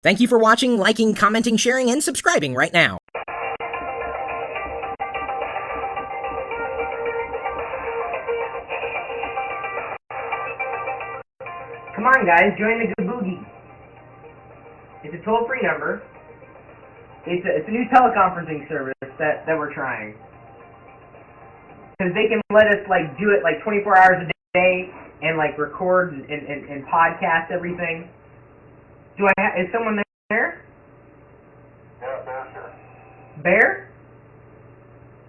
Thank you for watching, liking, commenting, sharing, and subscribing right now. Come on, guys, join the Gaboogie. It's a toll-free number. It's a new teleconferencing service that we're trying. Because they can let us do it 24 hours a day and record and podcast everything. Is someone there? Yeah, Bear's here. Bear?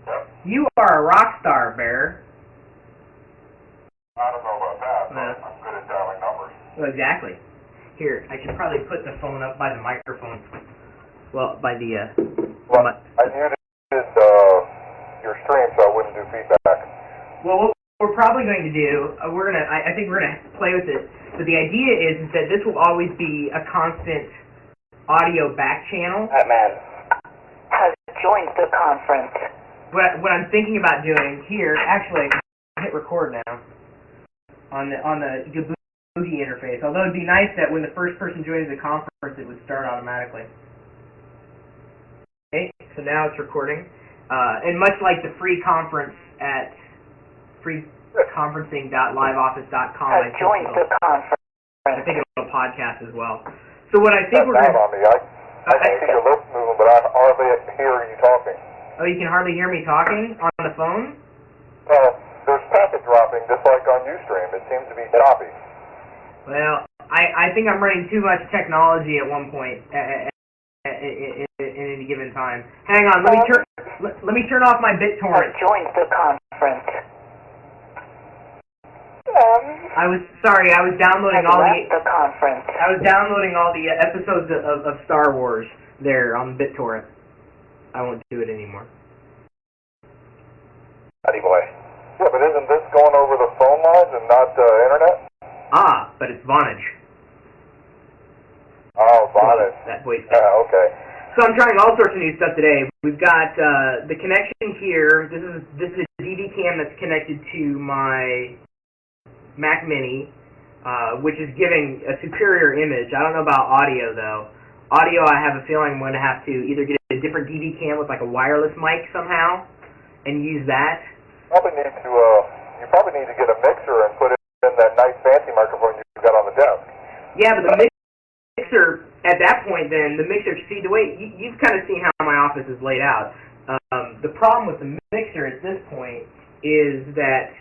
Yep. You are a rock star, Bear. I don't know about that, but I'm good at dialing numbers. Well, exactly. Here, I should probably put the phone up by the microphone. Well, by the, Well, I muted your stream so I wouldn't do feedback. Well, what we're probably going to do, I think we're gonna play with it. But the idea is that this will always be a constant audio back channel. That man has joined the conference. What I'm thinking about doing here, actually, I hit record now on the Gaboogie interface. Although it'd be nice that when the first person joins the conference, it would start automatically. Okay, so now it's recording, and much like the free conference at freeconferencing.liveoffice.com, Has joined the conference. I think it'll podcast as well. So what I think we're going going to... on me. I can see your lips moving, but I hardly hear you talking. Oh, you can hardly hear me talking on the phone? There's packet dropping just like on Ustream. It seems to be choppy. Well, I think I'm running too much technology at one point at any given time. Hang on, let me turn off my BitTorrent. Has joined the conference. I was downloading all the conference. I was downloading all the episodes of Star Wars there on BitTorrent. I won't do it anymore. Buddy boy. Yeah, but isn't this going over the phone lines and not internet? Ah, but it's Vonage. Oh, Vonage. That voice. Yeah, okay. So I'm trying all sorts of new stuff today. We've got the connection here. This is a DV cam that's connected to my Mac Mini, which is giving a superior image. I don't know about audio though. Audio, I have a feeling I'm going to have to either get a different DV cam with a wireless mic somehow and use that. You probably need to get a mixer and put it in that nice fancy microphone you got on the desk. Yeah, but the mixer at that point, then the mixer. See, the way you've kind of seen how my office is laid out. The problem with the mixer at this point is that,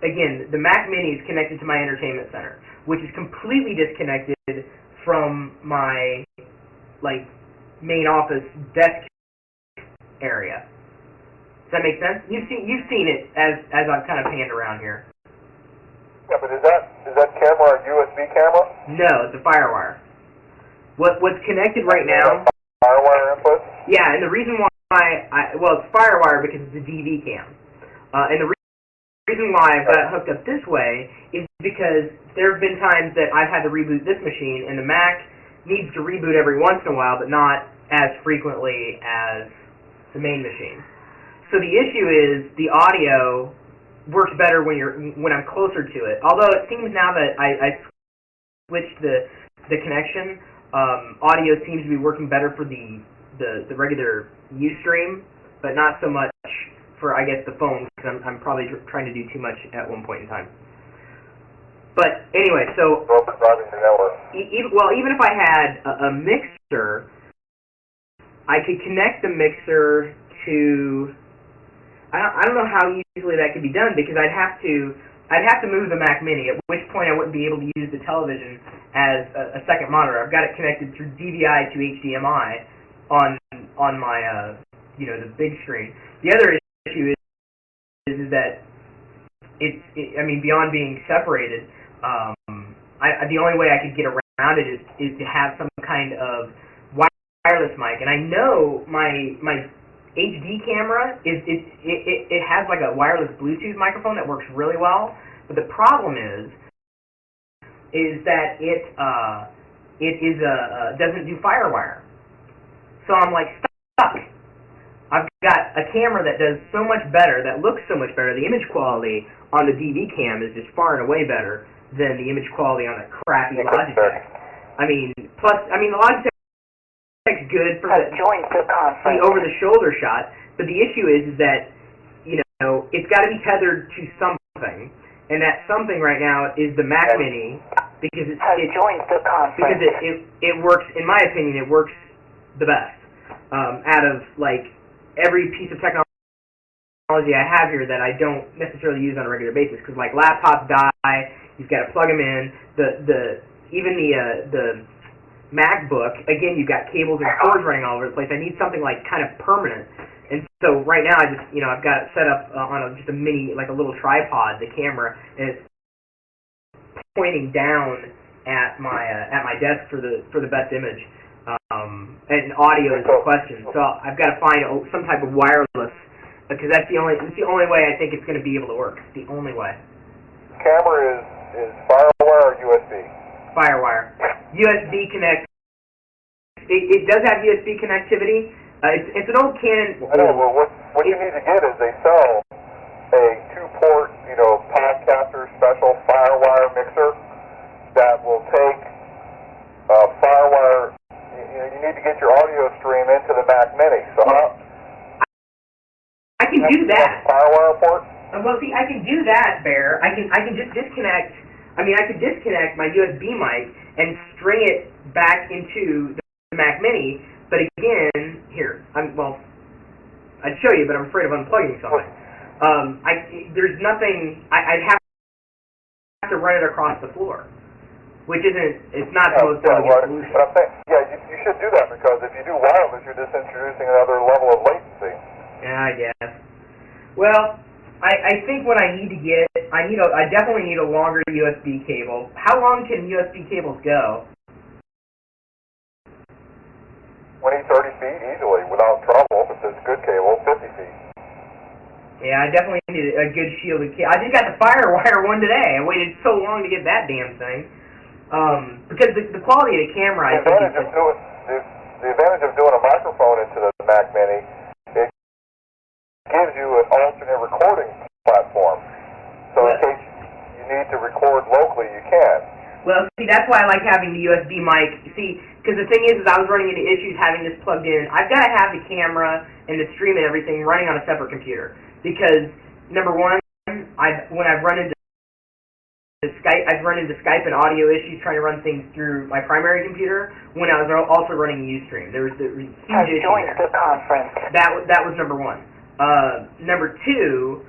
again, the Mac Mini is connected to my entertainment center, which is completely disconnected from my main office desk area. Does that make sense? You've seen it as I've kind of panned around here. Yeah, but is that camera a USB camera? No, it's a FireWire. What's connected right now? FireWire input? Yeah, and the reason why it's FireWire because it's a DV cam, and the reason why I've got it hooked up this way is because there have been times that I've had to reboot this machine, and the Mac needs to reboot every once in a while, but not as frequently as the main machine. So the issue is the audio works better when I'm closer to it. Although it seems now that I switched the connection, audio seems to be working better for the regular Ustream, but not so much for, I guess, the phone, because I'm probably trying to do too much at one point in time. But anyway, so even if I had a mixer, I could connect the mixer to. I don't know how easily that could be done because I'd have to move the Mac Mini, at which point I wouldn't be able to use the television as a second monitor. I've got it connected through DVI to HDMI on my the big screen. The other issue is that beyond being separated, the only way I could get around it is to have some kind of wireless mic, and I know my HD camera it has a wireless Bluetooth microphone that works really well, but the problem is that it doesn't do FireWire. So I'm stuck. I've got a camera that does so much better, that looks so much better. The image quality on the DV cam is just far and away better than the image quality on a crappy Logitech. The Logitech AJAX good for has joined the the conference. over-the-shoulder shot, but the issue is that, you know, it's got to be tethered to something, and that something right now is the Mac Mini, because it joined the conference. because it works, in my opinion, it works the best out of like every piece of technology I have here that I don't necessarily use on a regular basis, because like laptops die, you've got to plug them in. Even the MacBook, again, you've got cables and cords running all over the place. I need something like kind of permanent. And so right now I just, you know, I've got it set up on just a mini, like a little tripod, the camera, and it's pointing down at my desk for the best image. And audio is the question. So I've got to find some type of wireless, because it's the only way I think it's going to be able to work. It's the only way. Camera is FireWire or USB? FireWire. USB connect. It does have USB connectivity. It's an old Canon. I know. Well, what you need to get is they sell a 2-port, you know, podcaster special FireWire mixer that will take FireWire. You need to get your audio stream into the Mac Mini. So I can do that. FireWire port. Well, see, I can do that, Bear. I can just disconnect. I mean, I could disconnect my USB mic and string it back into the Mac Mini. But again, here, I'd show you, but I'm afraid of unplugging something. There's nothing. I'd have to run it across the floor, which it's not the most elegant solution. But I'm saying, you should do that, because if you do wireless, you're just introducing another level of latency. Yeah, I guess. Well, I think what I need to get, I definitely need a longer USB cable. How long can USB cables go? 20, 30 feet easily, without trouble, if it's good cable, 50 feet. Yeah, I definitely need a good shielded cable. I just got the FireWire one today. I waited so long to get that damn thing. Because the quality of the camera, I think the advantage of doing a microphone into the Mac Mini, it gives you an alternate recording platform. So in case you need to record locally, you can. Well, see, that's why I like having the USB mic. See, because the thing is I was running into issues having this plugged in. I've got to have the camera and the stream and everything running on a separate computer. Because, number one, when I've run into Skype and audio issues trying to run things through my primary computer when I was also running Ustream. There was huge issue there. The conference. That was number one. Number two,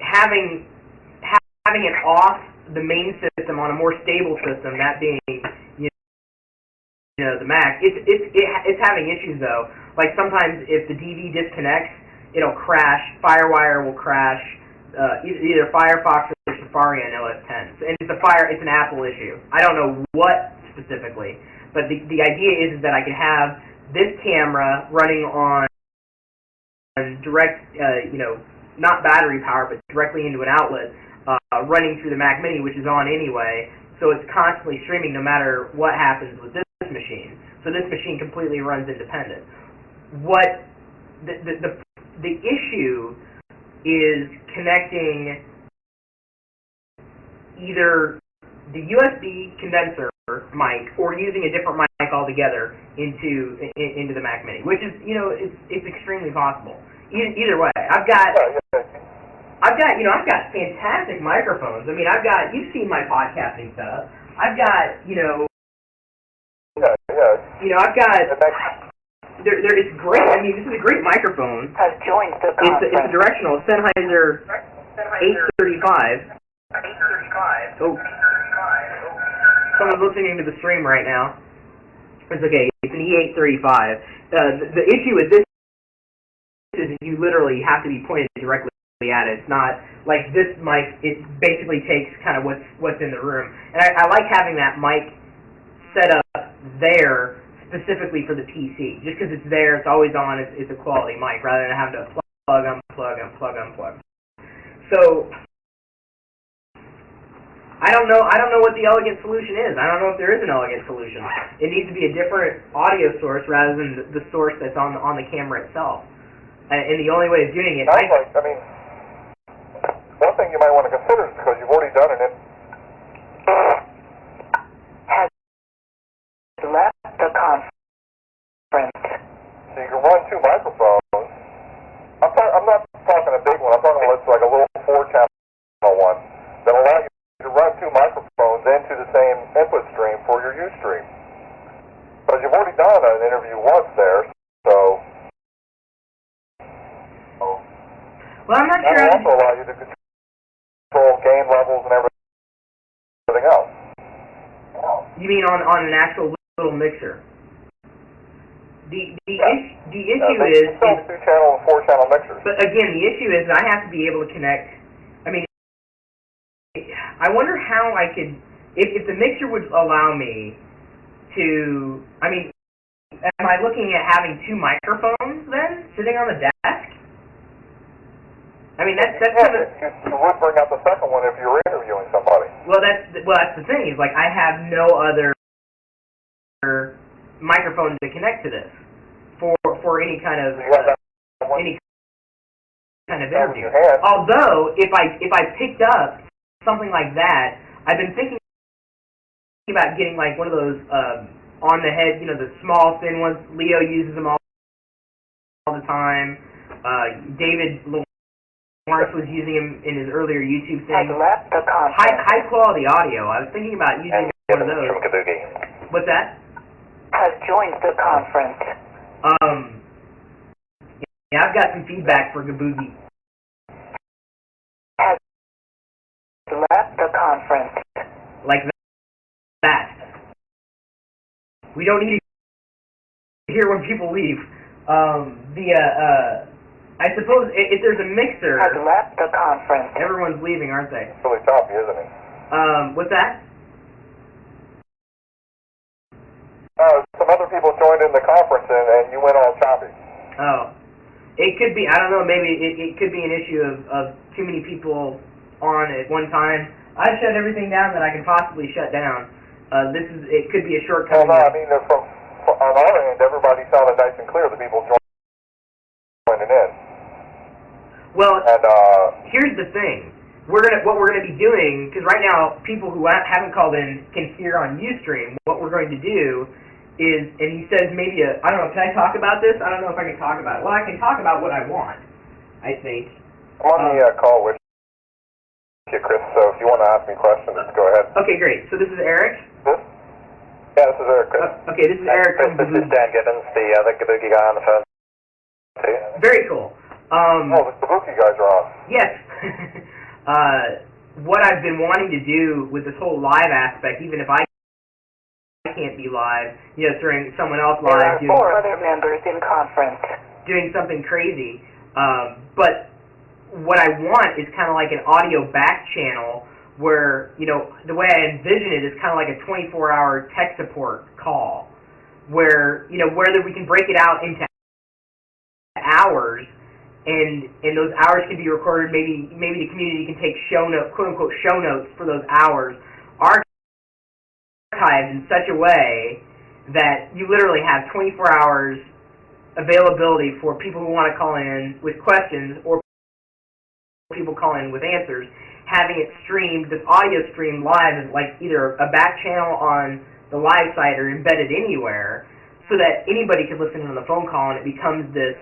having it off the main system on a more stable system, that being you know the Mac, it's having issues though. Like sometimes if the DV disconnects, it'll crash. FireWire will crash. Either Firefox or Safari on OS X, and it's an Apple issue. I don't know what specifically, but the idea is that I can have this camera running on direct, not battery power, but directly into an outlet, running through the Mac Mini, which is on anyway. So it's constantly streaming no matter what happens with this machine. So this machine completely runs independent. What the issue is connecting either the USB condenser mic or using a different mic altogether into the Mac Mini, which is it's extremely possible. Either way, I've got fantastic microphones. I mean, you've seen my podcasting setup. I've got I've got. It's great. I mean, this is a great microphone. Has joined the conference. It's a directional Sennheiser 835. Oh, someone's listening to the stream right now. It's okay. It's an E835. The issue with this is you literally have to be pointed directly at it. It's not like this mic. It basically takes kind of what's in the room. And I like having that mic set up there specifically for the PC. Just because it's there, it's always on, it's a quality mic, rather than having to plug, unplug. So, I don't know what the elegant solution is. I don't know if there is an elegant solution. It needs to be a different audio source rather than the source that's on the camera itself. And the only way of doing it... one thing you might want to consider is because you've already done it has left the conference. So you can run two microphones. I'm not talking a big one. I'm talking like a little 4-channel one that allow you to run two microphones into the same input stream for your Ustream. But you've already done an interview once there, so well, I'm not sure. that'll also allow you to control gain levels and everything else. You mean on an actual little mixer? The issue is 2-channel and 4-channel mixers. But again, the issue is that I have to be able to connect. I mean, I wonder how I could, if the mixer would allow me to. I mean, am I looking at having two microphones then sitting on the desk? I mean, that's kind of. You would bring out the second one if you were interviewing somebody. Well, that's the thing is like I have no other microphone to connect to this for any kind of interview. Although if I picked up something like that, I've been thinking about getting like one of those on the head, the small thin ones. Leo uses them all the time. David Lawrence was using them in his earlier YouTube thing. High quality audio. I was thinking about using one of those. From Gaboogie. What's that? Has joined the conference. Yeah, I've got some feedback for Gaboogie. Has left the conference. Like that. We don't need to hear when people leave. I suppose if there's a mixer. Has left the conference. Everyone's leaving, aren't they? It's really choppy, isn't it? What's that? Some other people joined in the conference and you went all choppy. Oh. It could be, I don't know, maybe it could be an issue of too many people on at one time. I shut everything down that I can possibly shut down. It could be a shortcoming. Well, no, I mean, from on our end, everybody sounded nice and clear, the people joining in. Well, and, here's the thing. What we're gonna be doing, because right now people who haven't called in can hear on Ustream. What we're going to do is, and he says maybe I don't know. Can I talk about this? I don't know if I can talk about it. Well, I can talk about what I want. I think. I'm on the call with you, Chris. So if you want to ask me questions, go ahead. Okay, great. So this is Erik. Yeah, this is Erik. Chris. Okay, this is Erik. Chris, this is Dan Gibbons, the other Gaboogie guy on the phone. Very cool. The Gaboogie guys are on. Yes. What I've been wanting to do with this whole live aspect, even if I can't be live, during someone else live, There are 4 other members in conference. Doing something crazy. But what I want is kind of like an audio back channel where, the way I envision it is kind of like a 24-hour tech support call where, whether we can break it out into hours and those hours can be recorded, maybe the community can take quote-unquote show notes for those hours, archived in such a way that you literally have 24 hours availability for people who want to call in with questions or people call in with answers, having it streamed, this audio stream live is like either a back channel on the live site or embedded anywhere so that anybody could listen in on the phone call and it becomes this,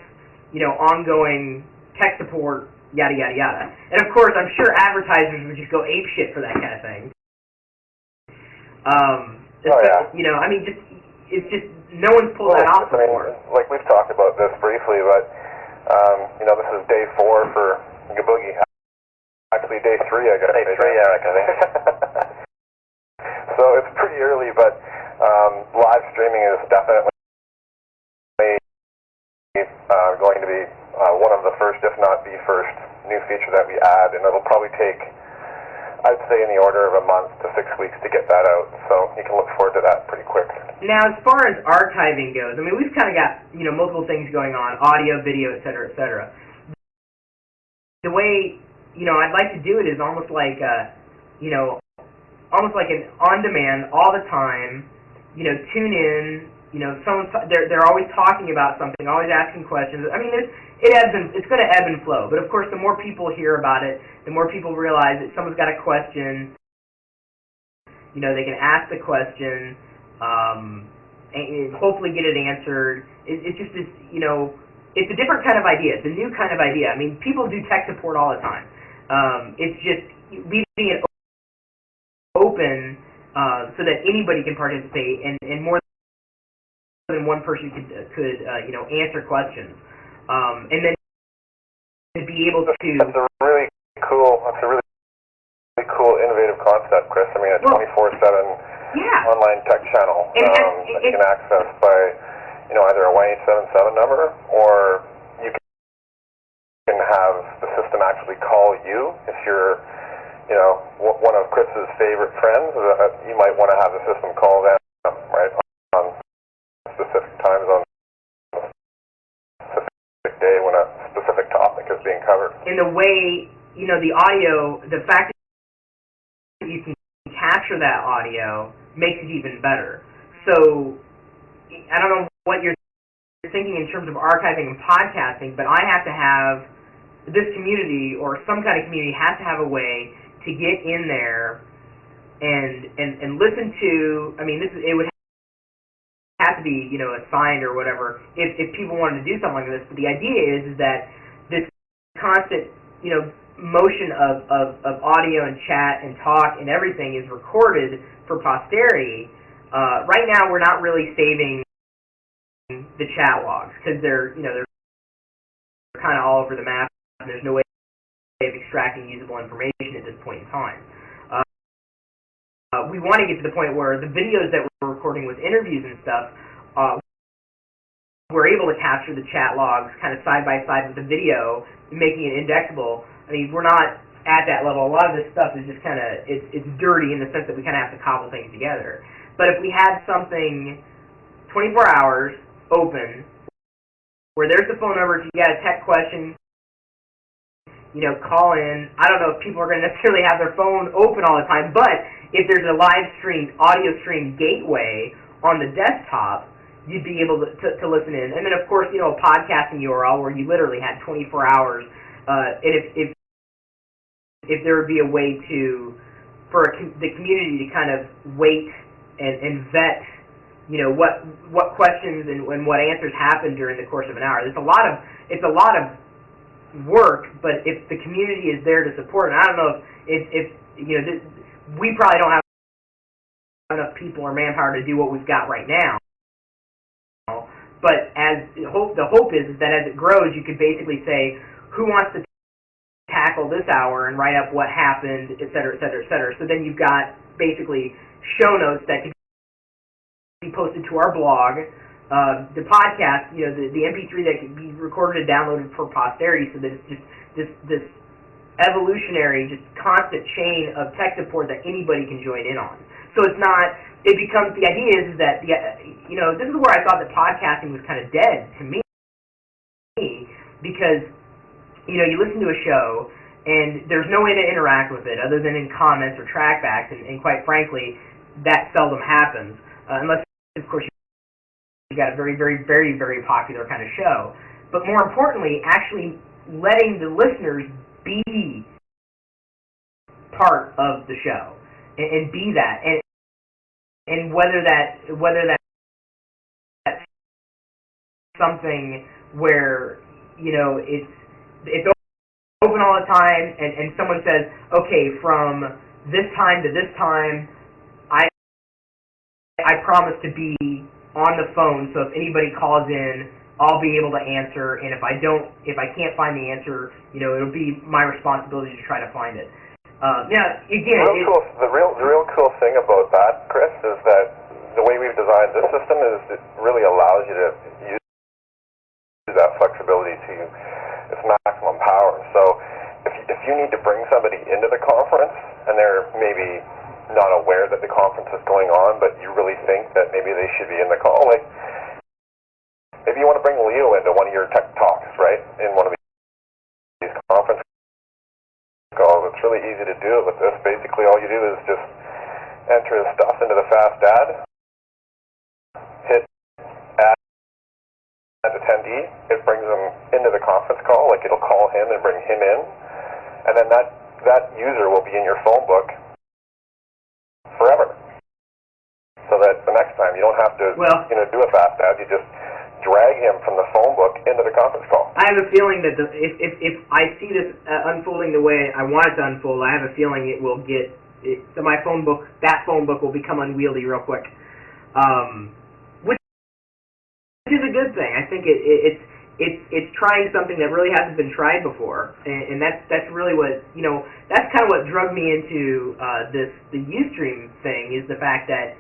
ongoing tech support, yada, yada, yada. And of course, I'm sure advertisers would just go apeshit for that kind of thing. I mean, it's just, no one's pulled that off before. Like we've talked about this briefly, but, this is day 4 for Gaboogie. Actually, day 3, I guess. Day 3, Erik, I think. So it's pretty early, but live streaming is definitely going to be one of the first, if not the first, new feature that we add, and it'll probably take, I'd say, in the order of a month to 6 weeks to get that out, so you can look forward to that pretty quick. Now, as far as archiving goes, I mean, we've kind of got, multiple things going on, audio, video, et cetera, et cetera. The way, I'd like to do it is almost like, almost like an on-demand, all the time, tune in, they're always talking about something, always asking questions. I mean, it's going to ebb and flow. But of course, the more people hear about it, the more people realize that someone's got a question. They can ask the question, and hopefully get it answered. It's just this, it's a different kind of idea. It's a new kind of idea. I mean, people do tech support all the time. It's just leaving it open so that anybody can participate, and more than one person could answer questions, and then to be able to. That's a really cool, innovative concept, Chris. I mean, a 24/7 online tech channel that you can access by, either a 1-877 number, or you can have the system actually call you if you're, one of Chris's favorite friends. You might want to have the system call them, right, on specific times on a specific day when a specific topic is being covered. In the way, the audio, the fact that you can capture that audio makes it even better. So, I don't know what you're thinking in terms of archiving and podcasting, but I have to have, this community, or some kind of community, has to have a way to get in there and listen to, it would have to be, assigned or whatever, if people wanted to do something like this. But the idea is that this constant, motion of audio and chat and talk and everything is recorded for posterity. Right now, we're not really saving the chat logs because they're kind of all over the map, and there's no way of extracting usable information at this point in time. We want to get to the point where the videos that we're recording with interviews and stuff, we're able to capture the chat logs kind of side by side with the video, making it indexable. I mean, we're not at that level. A lot of this stuff is just kind of, it's dirty in the sense that we kind of have to cobble things together. But if we had something 24 hours open, where there's the phone number, if you got a tech question, call in. I don't know if people are going to necessarily have their phone open all the time, but if there's a live stream, audio stream gateway on the desktop, you'd be able to listen in. And then, of course, a podcasting URL where you literally had 24 hours. And if there would be a way for the community to kind of wait and vet, what questions and what answers happen during the course of an hour. It's a lot of work, but if the community is there to support, and I don't know if we probably don't have enough people or manpower to do what we've got right now. But the hope is that as it grows, you could basically say, who wants to tackle this hour and write up what happened, et cetera, et cetera, et cetera. So then you've got basically show notes that can be posted to our blog, the podcast, the MP3 that can be recorded and downloaded for posterity, so that it's just this evolutionary, just constant chain of tech support that anybody can join in on. So it's not, it becomes, the idea is that, this is where I thought that podcasting was kind of dead to me, because, you listen to a show, and there's no way to interact with it other than in comments or trackbacks, and quite frankly, that seldom happens, unless, of course, you've got a very, very, very, very popular kind of show. But more importantly, actually letting the listeners be part of the show and be that, and whether that's something where it's open all the time, and someone says, okay, from this time to this time, I promise to be on the phone, so if anybody calls in, I'll be able to answer, and if I can't find the answer, it'll be my responsibility to try to find it. The real cool thing about that, Chris, is that the way we've designed this system is it really allows you to use that flexibility to its maximum power. So if you need to bring somebody into the conference and they're maybe not aware that the conference is going on, but you really think that maybe they should be in the call, like maybe you want to bring Leo into one of your tech talks, right, in one of these conference calls. It's really easy to do with this. Basically, all you do is just enter the stuff into the fast add, hit add attendee. It brings them into the conference call. Like, it'll call him and bring him in, and then that user will be in your phone book forever, so that the next time You don't have to do a fast ad. You just drag him from the phone book into the conference call. I have a feeling that if I see this unfolding the way I want it to unfold, I have a feeling it will get so my phone book, that phone book, will become unwieldy real quick, which is a good thing. I think it's trying something that really hasn't been tried before, and that's really what that's kind of what drug me into the Ustream thing, is the fact that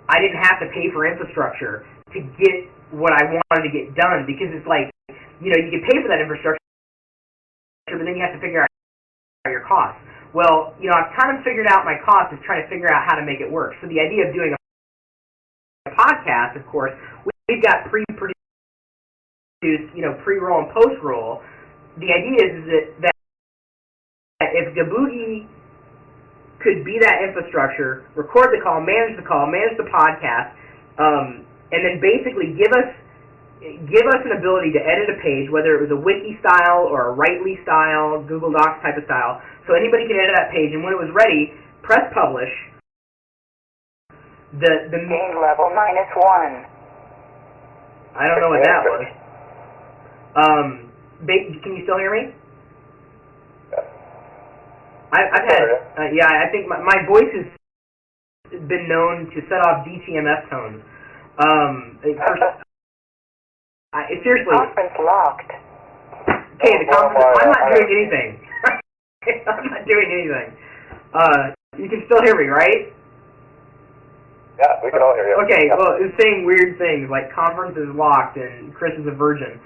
I didn't have to pay for infrastructure to get what I wanted to get done, because it's like, you can pay for that infrastructure, but then you have to figure out your costs. Well, I've kind of figured out my costs, is trying to figure out how to make it work. So the idea of doing a podcast, of course, we've got pre-produced, pre-roll and post-roll. The idea is that if Gaboogie could be that infrastructure, record the call, manage the podcast, and then basically give us an ability to edit a page, whether it was a wiki style or a Writely style, Google Docs type of style, so anybody can edit that page, and when it was ready, press publish. The gain level -1. I don't know what that was. Can you still hear me? I've had, I think my voice has been known to set off DTMF tones. Seriously. Conference locked. Okay, the conference. I'm not doing anything. I'm not doing anything. You can still hear me, right? Yeah, we can all hear you. Okay, yeah. Well, it's saying weird things like conference is locked and Chris is a virgin.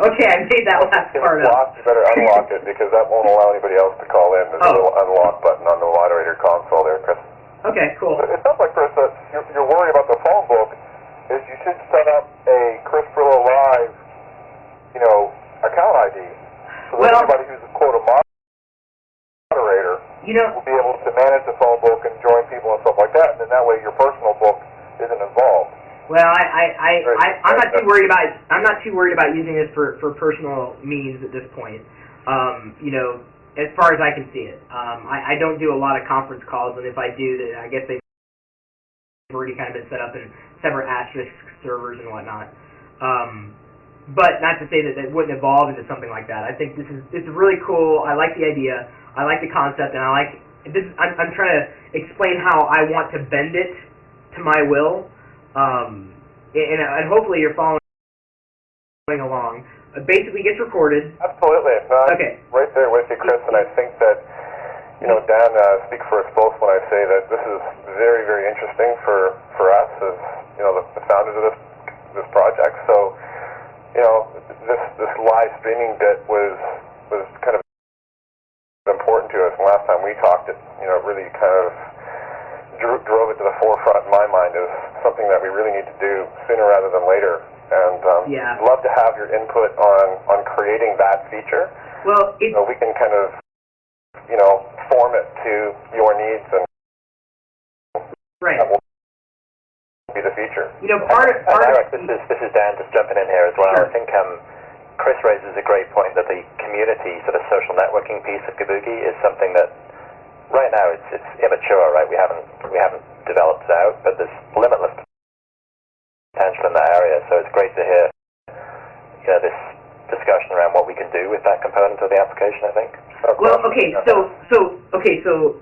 Okay, I made that last part up. You better unlock it, because that won't allow anybody else to call in. There's a little unlock button on the moderator console there, Chris. Okay, cool. It sounds like, Chris, that you're worried about the phone book. Is you should set up a Chris Pirillo Live, account ID, so that anybody who's a quote a moderator will be able to manage the phone book and join people and stuff like that, and then that way your personal book isn't involved. Well, I'm not too worried about. I'm not too worried about using this for personal means at this point. As far as I can see it, I don't do a lot of conference calls, and if I do, then I guess they've already kind of been set up in separate asterisk servers and whatnot. But not to say that it wouldn't evolve into something like that. I think this is really cool. I like the idea. I like the concept, and I like this. I'm trying to explain how I want to bend it to my will. And hopefully you're following along. Basically gets recorded. Absolutely. Okay. Right there with you, Chris, and I think that, Dan, speak for us both when I say that this is very, very interesting for us as, the founders of this project. So, this live streaming bit was kind of important to us. And last time we talked, it really kind of drove it to the forefront in my mind as something that we really need to do sooner rather than later. And I'd love to have your input on creating that feature. Well, so we can kind of, form it to your needs, and that will be the feature. This is Dan just jumping in here as well. Sure. I think Chris raises a great point that the community sort of social networking piece of Gaboogie is something that right now it's immature, right? We haven't developed it out, but there's limitless potential in that area. So it's great to hear this discussion around what we can do with that component of the application, I think. Well, okay, so,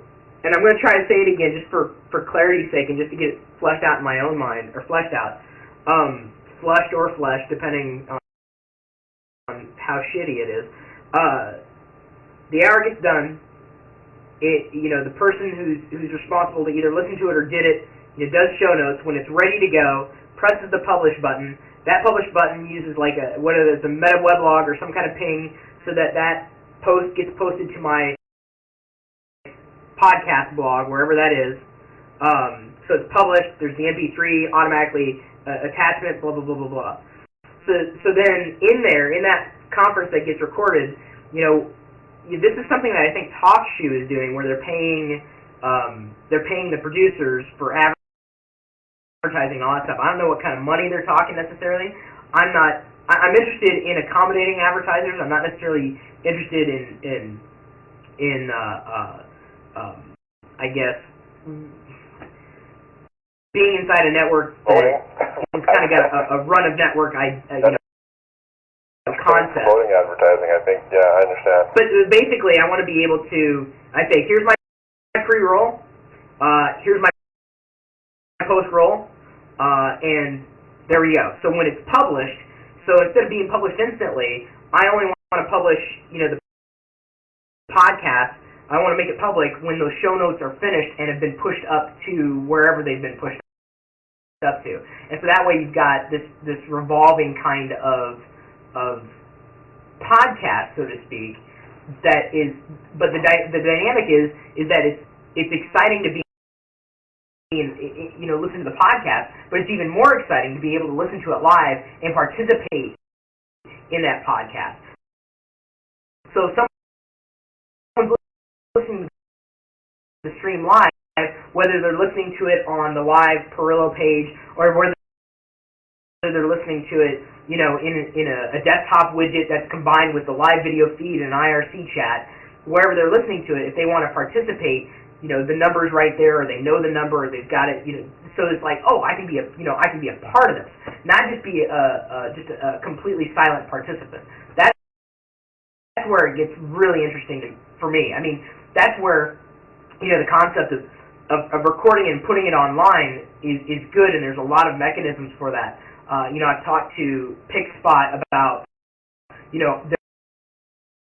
and I'm going to try to say it again just for clarity's sake and just to get it fleshed out in my own mind, or fleshed out, flushed or fleshed, depending on how shitty it is. The hour gets done. The person who's responsible to either listen to it or did it, does show notes. When it's ready to go, presses the publish button. That publish button uses whether it's a meta weblog or some kind of ping, so that post gets posted to my podcast blog, wherever that is. So it's published. There's the MP3 automatically attachment. Blah blah blah blah blah. So then in that conference that gets recorded, this is something that I think TalkShoe is doing, where they're paying the producers for advertising and all that stuff. I don't know what kind of money they're talking necessarily. I'm interested in accommodating advertisers. I'm not necessarily interested in I guess, being inside a network it's kind of got a run of network, concept. Promoting advertising, I think. Yeah, I understand. But basically, I want to be able to, I say, here's my pre-roll, here's my post-roll, and there we go. So when it's published, so instead of being published instantly, I only want to publish, the podcast. I want to make it public when those show notes are finished and have been pushed up to wherever they've been pushed up to. And so that way you've got this revolving kind of podcast, so to speak, that is, but the dynamic is that it's exciting to be listen to the podcast, but it's even more exciting to be able to listen to it live and participate in that podcast. So someone's listening to the stream live, whether they're listening to it on the live Pirillo page or whether they're listening to it, in a desktop widget that's combined with the live video feed and IRC chat, wherever they're listening to it, if they want to participate, the number's right there, or they know the number, or they've got it, so it's like, oh, I can be a part of this, not just be just a completely silent participant. That's where it gets really interesting for me. I mean, that's where, the concept of recording and putting it online is good, and there's a lot of mechanisms for that. I've talked to PickSpot about,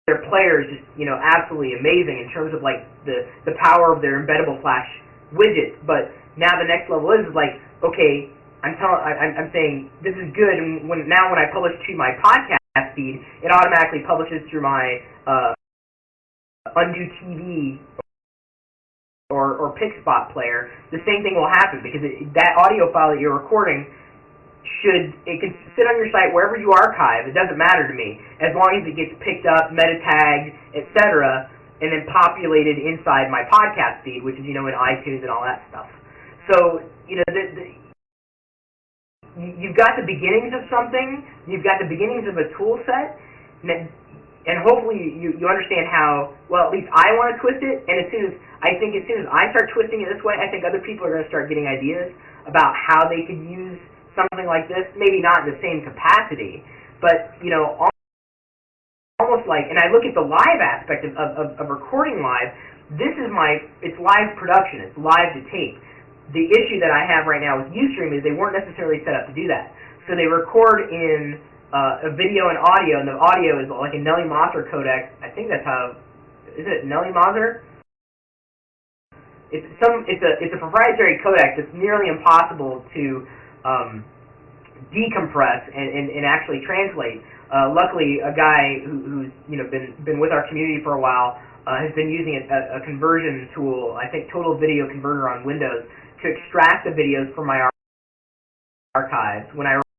their players just, absolutely amazing in terms of like the power of their embeddable flash widget. But now the next level is like, okay, I'm saying this is good, and when I publish to my podcast feed, it automatically publishes through my Undo TV or PickSpot player. The same thing will happen because that audio file that you're recording it can sit on your site wherever you archive. It doesn't matter to me, as long as it gets picked up, meta tagged, etc., and then populated inside my podcast feed, which is in iTunes and all that stuff. So you've got the beginnings of something. You've got the beginnings of a tool set, and hopefully you understand how well. At least I want to twist it. And as soon as I start twisting it this way, I think other people are going to start getting ideas about how they could use something like this, maybe not in the same capacity, but, almost like, and I look at the live aspect of recording live, it's live production, it's live to tape. The issue that I have right now with Ustream is they weren't necessarily set up to do that. So they record in a video and audio, and the audio is like a Nelly-Moser codec. I think that's how, is it Nelly-Moser? It's a proprietary codec that's nearly impossible to decompress and actually translate. Luckily, a guy who's been with our community for a while has been using a conversion tool, I think Total Video Converter on Windows, to extract the videos from my archives when I